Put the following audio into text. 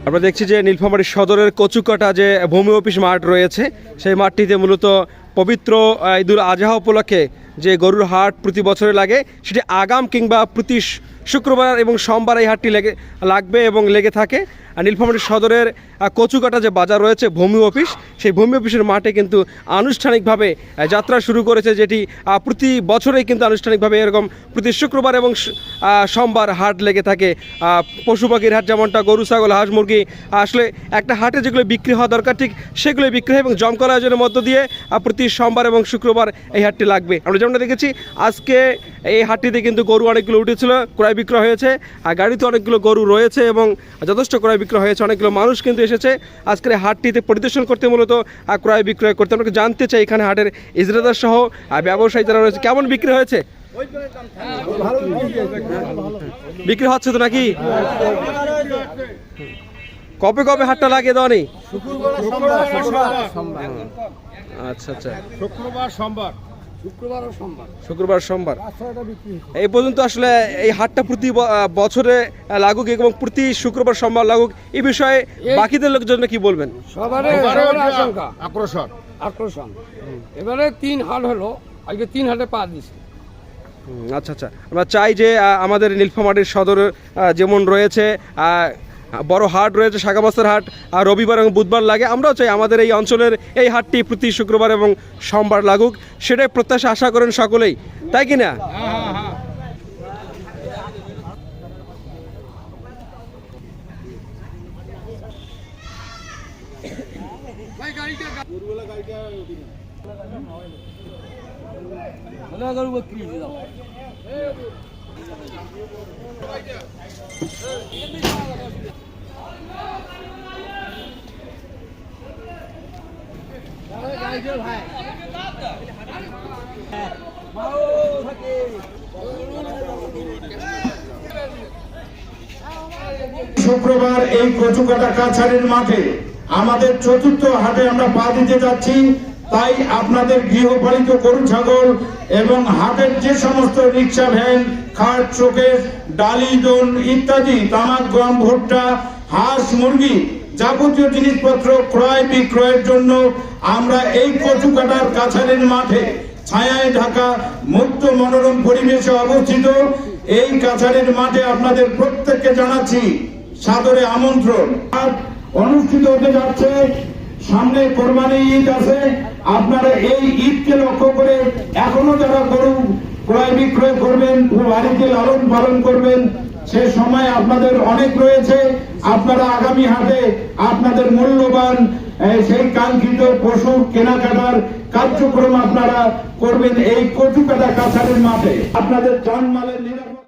আমরা দেখছি যে নীলফামারী সদরের কচুকাটা যে ভূমি অফিস মাঠ রয়েছে, সেই মাঠটিতে মূলত পবিত্র ঈদুল আজহা উপলক্ষে যে গরুর হাট প্রতি বছরে লাগে, সেটি আগাম কিংবা প্রতি শুক্রবার এবং সোমবার এই হাটটি লাগবে এবং লেগে থাকে। নীলফামারী সদরের কচুকাটা যে বাজার রয়েছে ভূমি অফিস, সেই ভূমি অফিসের মাঠে কিন্তু আনুষ্ঠানিকভাবে যাত্রা শুরু করেছে, যেটি প্রতি বছরেই কিন্তু আনুষ্ঠানিকভাবে এরকম প্রতি শুক্রবার এবং সোমবার হাট লেগে থাকে। পশু পাখির হাট যেমনটা গরু ছাগল হাঁস মুরগি, আসলে একটা হাটে যেগুলো বিক্রি হওয়া দরকার ঠিক সেগুলো বিক্রি হয় এবং জমকালো আয়োজনের মধ্য দিয়ে প্রতি সোমবার এবং শুক্রবার এই হাটটি লাগবে। আমরা যেমনটা দেখেছি আজকে এই হাটটিতে কিন্তু গরু অনেকগুলো উঠেছিল, ক্রয় বিক্রয় হয়েছে, আর গাড়িতে অনেকগুলো গরু রয়েছে এবং যথেষ্ট ক্রয় বিক্রয় হয়েছে। অনেকগুলো মানুষ কিন্তু এসেছে আজকের হাটটিতে পরিদর্শন করতে, মূলত ক্রয় বিক্রয় করতে। আমরা জানতে চাই এখানে হাটের ইজরাদার সহ ব্যবসায়ী যারা রয়েছে কেমন বিক্রি হয়েছে। বিক্রি হচ্ছে তো নাকি? কবে কবে হাটটা লাগে দনি? আচ্ছা আচ্ছা, শুক্রবার সোমবার এই পর্যন্ত। আসলে এই হাটটা প্রতি বছরে লাগুক এবং প্রতি শুক্রবার সোমবার লাগুক, এই বিষয়ে বাকিদের লোকজন কি বলবেন? আকর্ষণ এবারে 3 হাট হলো, আজকে 3 হাটে পা দিছে। আচ্ছা আচ্ছা, আমরা চাই যে আমাদের নীলফামারীর সদর যেমন রয়েছে বড় হাট রয়েছে, শাখাবাসার হাট আর রবিবার এবং বুধবার লাগে, আমরাও চাই আমাদের এই অঞ্চলের এই হাটটি প্রতি শুক্রবার এবং সোমবার লাগুক। সেটাই প্রত্যাশা আশা করেন সকলেই, তাই কি না? শুক্রবার এই কচুকাটা কাছাড়ির মাঠে আমাদের চতুর্থ হাটে আমরা পা দিতে যাচ্ছি। তাই আপনাদের গৃহপালিত গরু ছাগল এবং হাটের যে সমস্ত রিক্সা ভ্যান, খাট শোকেস, ডালি দোন ইত্যাদি, তামাক গম ভুট্টা হাঁস মুরগি যাবতীয় জিনিসপত্র ক্রয় বিক্রয়ের জন্য আমরা এই কচুকাটার কাছাড়ির মাঠে ছায়ায় ঢাকা মুক্ত মনোরম পরিবেশে অবস্থিত এই কাছাড়ির মাঠে আপনাদের প্রত্যেককে জানাচ্ছি সাদরে আমন্ত্রণ। অনুষ্ঠিত হতে যাচ্ছে, সামনে কোরবানি ঈদ আছে। আপনারা এই ঈদকে লক্ষ্য করে এখনো যারা গরু ক্রয় বিক্রয় করবেন, বাড়িতে লালন পালন করবেন, সে সময় আপনাদের অনেক রয়েছে। আপনারা আগামী হাটে আপনাদের মূল্যবান সেই কাঙ্ক্ষিত পশু কেনাকাটার কার্যক্রম আপনারা করবেন এই কচুকাটা কাছাড়ির মাঠে। আপনাদের জানমালের নিরাপত্তা